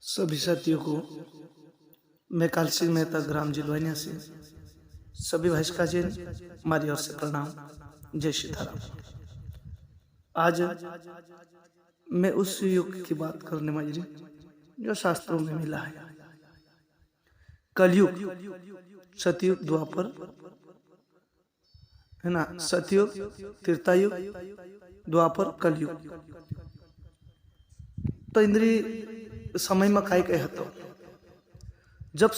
सभी साथियों को मैं काल सिंह मेहता ग्राम जिलवानिया से सभी भाई का जी हमारी ओर से प्रणाम। जय सीताराम। आज मैं उस युग की बात करने वाली जो शास्त्रों में मिला है। कलयुग, सतयुग, द्वापर है ना, सतयुग, त्रेतायुग, द्वापर, कलयुग। तो इंद्री समय में काय कहे तो जब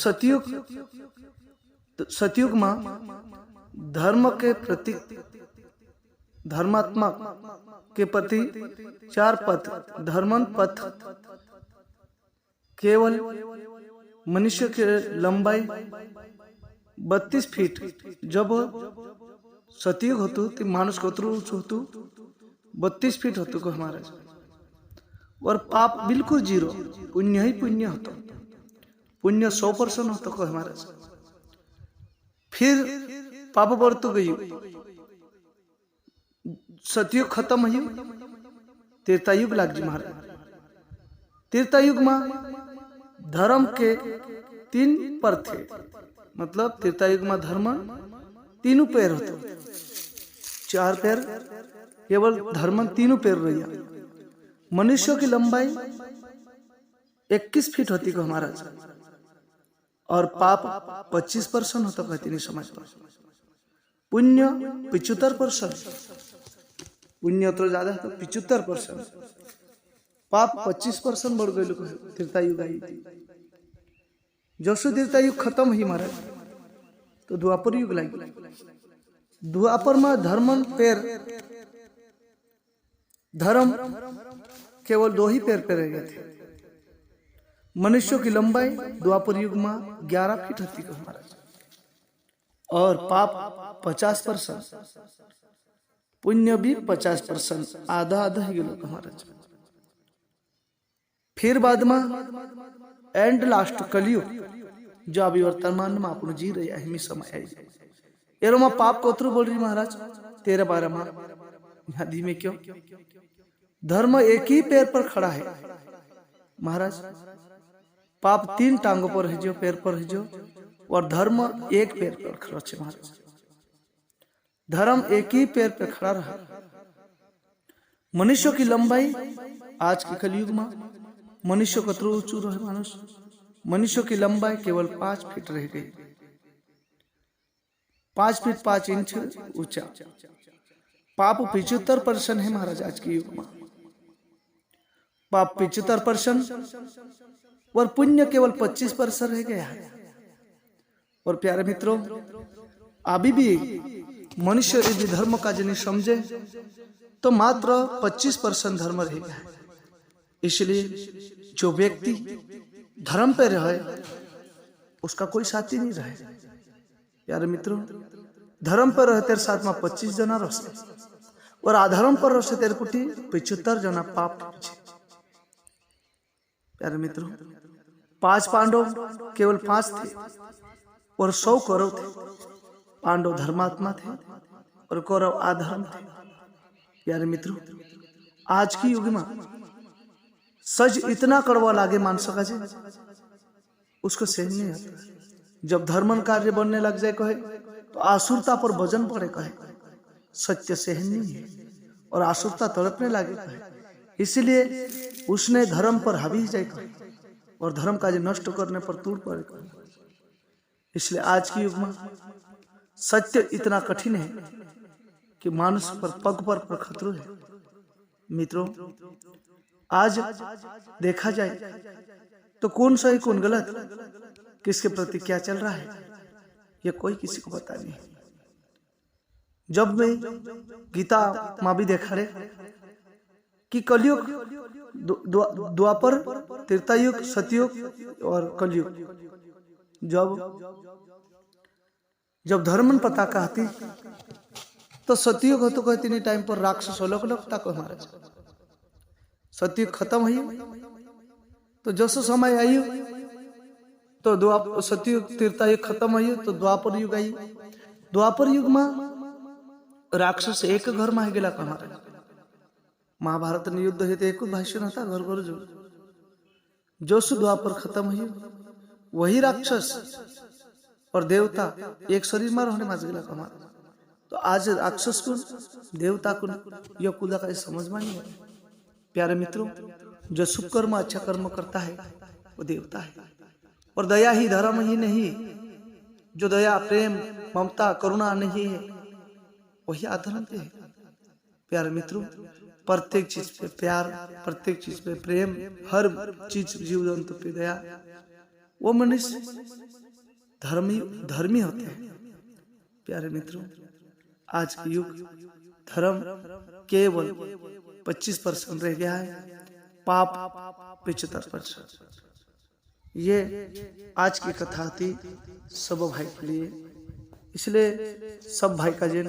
सतयुग में धर्म के प्रति, धर्मात्मा के प्रति चार पथ, धर्मन पथ, केवल मनुष्य की लंबाई 32 फीट। जब सतयुग होतो ती माणूस कोतरू होतो 32 फीट होतो को हमारा, और पाप बिल्कुल जीरो, पुण्य ही पुण्य होता, पुण्य 100% होता को हमारा। फिर पाप बढ़ती गई, सतयुग खत्म हुई, त्रेतायुग लाग जी महाराज। त्रेतायुग में धर्म के 3 पर थे, मतलब त्रेतायुग में धर्म 3 पैर होते, 4 पैर केवल धर्म 3 पैर रही। मनुष्य की लंबाई 21 फीट होती को हमारा, और पाप 25% होता कहती नहीं समझ पर। पुण्य 75%, पुण्य तो ज्यादा है तो 75%, पाप 25% बढ़ गए। त्रेतायुग आई थी, जसो त्रेतायुग खत्म ही महाराज तो द्वापर युग लगी। द्वापर में धर्म पैर, धर्म केवल 2 ही पैर पे रह गए थे। मनुष्यों की लंबाई द्वापर युग में 11 फीट होती को महाराज, और पाप 50%, पुण्य भी 50%, आधा आधा ही लोग महाराज। फिर बाद में एंड लास्ट कलयुग जो अभी वर्तमान में आपण जी रहे हैं समय है। एरो में पाप कोतरू बोल रही महाराज 13-12 में यहाँ धीमे क्यों? धर्म एक ही पैर पर खड़ा है महाराज, पाप 3 टांगों पर है जो, पैर पर है जो, और धर्म 1 पैर पर खड़ा है महाराज। धर्म एक ही पैर पर खड़ा रहा। मनुष्य की लंबाई आज के कलयुग में मनुष्य का ऊंचू रहे मानुष, मनुष्य की लंबाई केवल 5 फीट रह गई, 5 फीट 5 इंच ऊंचा। पाप 75% है महाराज आज के युग में, पाप 75% और पुण्य केवल 25% रह गया है। और प्यारे मित्रों, अभी भी मनुष्य यदि धर्म का नहीं समझे तो मात्र 25% धर्म रह गया है। इसलिए जो व्यक्ति धर्म पे रहे उसका कोई साथी नहीं रहे। प्यारे मित्रों, धर्म पर रहे तेरे साथ में 25 जना रहे, और अधर्म पर रहे तेरे कुटी 75 जना पाप पीछे। प्यारे मित्रों, 5 पांडव केवल 5 थे और 100 कौरव थे। पांडव धर्मात्मा थे और कौरव अधर्म थे। प्यारे मित्रों, आज की युग में सच इतना कड़वा लागे मानस का जी, उसको सहन नहीं आता। जब धर्मन कार्य बनने लग जाए कहे तो आसुरता पर वजन पड़े कहे, सत्य सहन नहीं है और आसुरता तड़पने लगे कहे, इसलिए उसने धर्म पर हावी जाए कहे और धर्म कार्य नष्ट करने पर तूड़ पड़े कहे। इसलिए आज के युग में सत्य इतना कठिन है कि मानुष पर पग पर खतरा है। मित्रों, आज देखा जाए तो कौन सही कौन गलत, किसके प्रति क्या चल रहा है, ये कोई किसी को पता नहीं। जब मैं गीता माँ भी देखा रहे कि कलयुग, द्वापर, त्रेतायुग, सतयुग और कलयुग, जब धर्मन पता कहती तो सतयुग हो तो कहती नहीं टाइम पर राक्षस लोग तक हमारे। सतयुग खत्म हुई तो जैसे समय आई तो सतयुग, त्रेतायुग खत्म हुई तो द्वापर युग आई। द्वापर युग में राक्षस एक घर में गेला हमारे। महाभारत युद्ध है तो एक भाष्य था घर घर जो जो सु द्वापर खत्म हुई वही राक्षस और देवता एक शरीर में रहने माज गेला कमाल। तो आज राक्षस को देवता को यह कुदा का समझ में नहीं है। प्यारे मित्रों, जो शुभ कर्म अच्छा कर्म करता है वो देवता है। और दया ही धर्म ही नहीं, जो दया प्रेम ममता करुणा नहीं है वही अधर्म है। प्यारे मित्रों, प्रत्येक चीज पे प्यार, प्रत्येक चीज पे प्रेम, हर चीज जीव जंतु पे दया, वो मनुष्य धर्मी होते हैं। प्यारे मित्रों, आज के युग धर्म केवल 25% रह गया है, पाप 75%। ये आज की कथा थी सब भाई के लिए। इसलिए सब भाई का जिन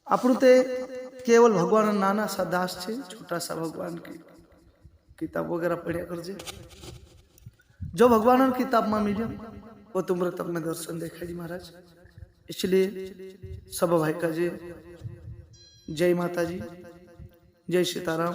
આપણું તે केवल भगवान नाना सा दास छे, छोटा सा भगवान की किताब वगैरह पढ़िया करजे। जो भगवान की किताब में मिले वो तुमरे तक दर्शन देखाड़ी महाराज। इसलिए सब भाई का जय, जय माता जी, जय सीताराम।